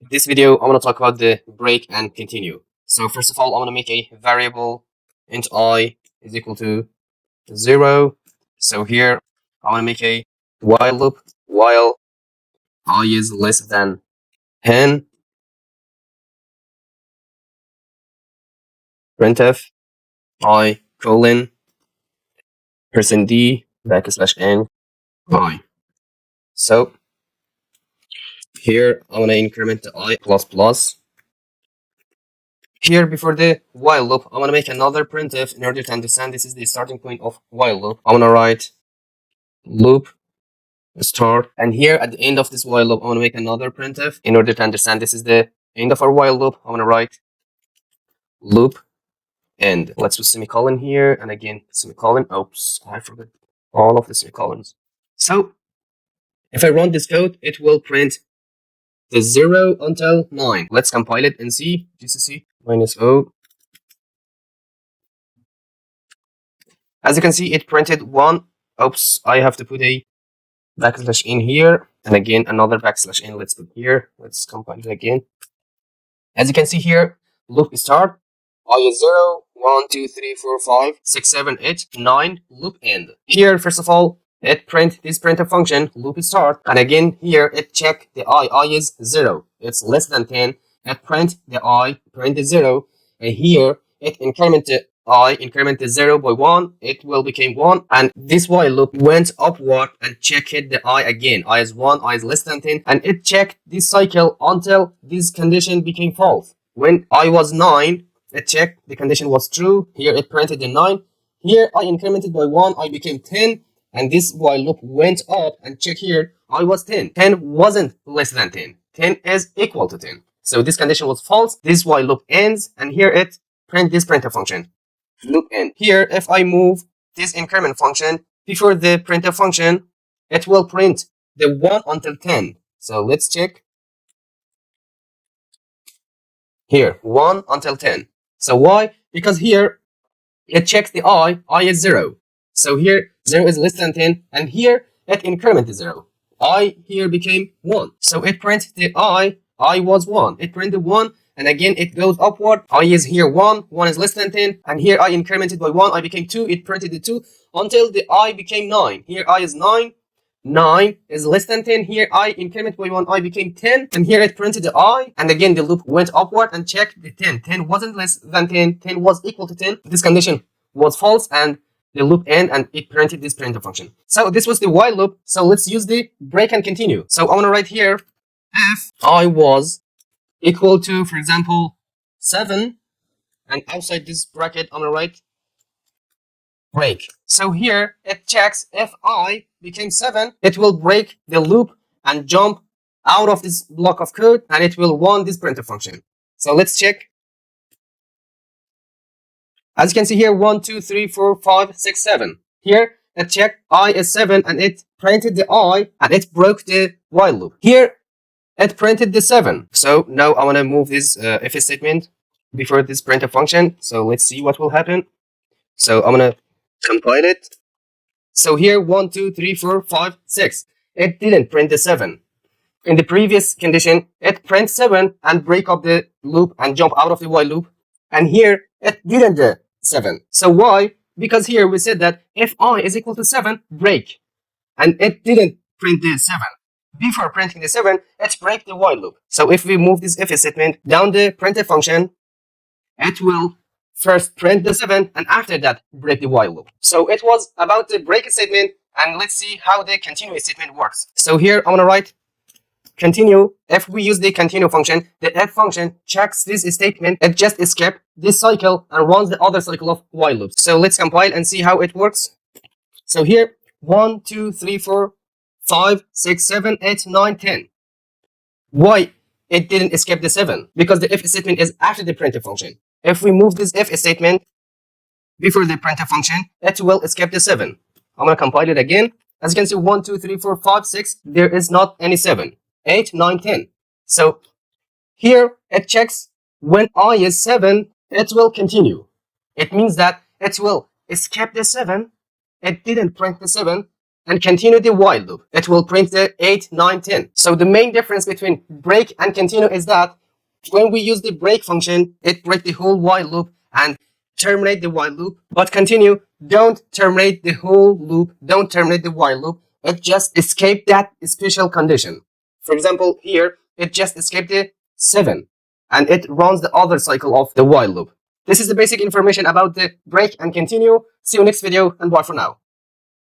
this video, I'm going to talk about the break and continue. So first of all, I'm going to make a variable int I is equal to 0. So here, I'm going to make a while loop while I is less than 10. Printf I colon %d \n I. So here, I'm going to increment the I plus plus. Here, before the while loop, I'm going to make another printf in order to understand this is the starting point of while loop. I'm going to write loop start, and here at the end of this while loop, I'm going to make another printf in order to understand this is the end of our while loop. I'm going to write loop end. Let's put semicolon here, and again semicolon. Oops, I forgot all of the semicolons. So if I run this code, it will print the 0 until 9. Let's compile it and see. GCC -o. As you can see, it printed 1. Oops, I have to put a backslash in here, and again another backslash in. Let's put here. Let's compile it again. As you can see here, loop start. I is 0, 1, 2, 3, 4, 5, 6, 7, 8, 9, loop end. Here, first of all, it print this printf function, loop start, and again here it check the I is 0. It's less than 10. It print the I, print the 0, and here it increment the I, increment the 0 by 1, it will become 1, and this while loop went upward and checked the I again. I is 1, I is less than 10, and it checked this cycle until this condition became false. When I was 9, it checked the condition was true. Here it printed the 9. Here I incremented by 1, I became 10, and this while loop went up and check here, I was 10. 10 wasn't less than 10. 10 is equal to 10. So this condition was false. This while loop ends, and here it print this printf function. Loop end. Here, if I move this increment function before the printf function, it will print the 1 until 10. So let's check. Here, 1 until 10. So why? Because here it checks the I is 0. So here 0 is less than 10, and here it incremented 0. I here became 1. So it printed the I was 1. It printed 1, and again it goes upward. I is here 1, 1 is less than 10, and here I incremented by 1, I became 2, it printed the 2 until the I became 9. Here I is 9. 9 is less than 10. Here I increment by 1, I became 10, and here it printed the I, and again the loop went upward and checked the 10. 10 wasn't less than 10, 10 was equal to 10. This condition was false, and the loop end, and it printed this printf function. So this was the while loop. So let's use the break and continue. So I want to write here if I was equal to, for example, 7, and outside this bracket I'm going to write break. So here it checks if I became 7, it will break the loop and jump out of this block of code, and it will run this printf function. So let's check. As you can see here, 1, 2, 3, 4, 5, 6, 7. Here it checked I is 7, and it printed the I, and it broke the while loop. Here it printed the 7. So now I want to move this if statement before this printf function. So let's see what will happen. So I'm going to compile it. So here 1, 2, 3, 4, 5, 6. It didn't print the 7. In the previous condition, it print 7 and break up the loop and jump out of the while loop. And here it didn't do 7. So why? Because here we said that if I is equal to 7, break. And it didn't print the 7. Before printing the 7, let's break the while loop. So if we move this if statement down the printf function, it will first print the 7, and after that break the while loop. So it was about the break statement, and let's see how the continue statement works. So here I'm going to write continue. If we use the continue function, the f function checks this statement. It just escapes this cycle and runs the other cycle of while loops. So let's compile and see how it works. So here 1, 2, 3, 4, 5, 6, 7, 8, 9, 10. Why it didn't escape the 7? Because the if statement is after the printf function. If we move this if statement before the printf function, it will escape the 7. I'm going to compile it again. As you can see, 1, 2, 3, 4, 5, 6. There is not any 7. 8, 9, 10. So here it checks when I is 7, it will continue. It means that it will escape the 7. It didn't print the 7. and continue the while loop, it will print the 8, 9, 10. So the main difference between break and continue is that when we use the break function, it breaks the whole while loop and terminate the while loop. But continue, don't terminate the whole loop, don't terminate the while loop. It just escape that special condition. For example, here, it just escaped the 7 and it runs the other cycle of the while loop. This is the basic information about the break and continue. See you next video and bye for now.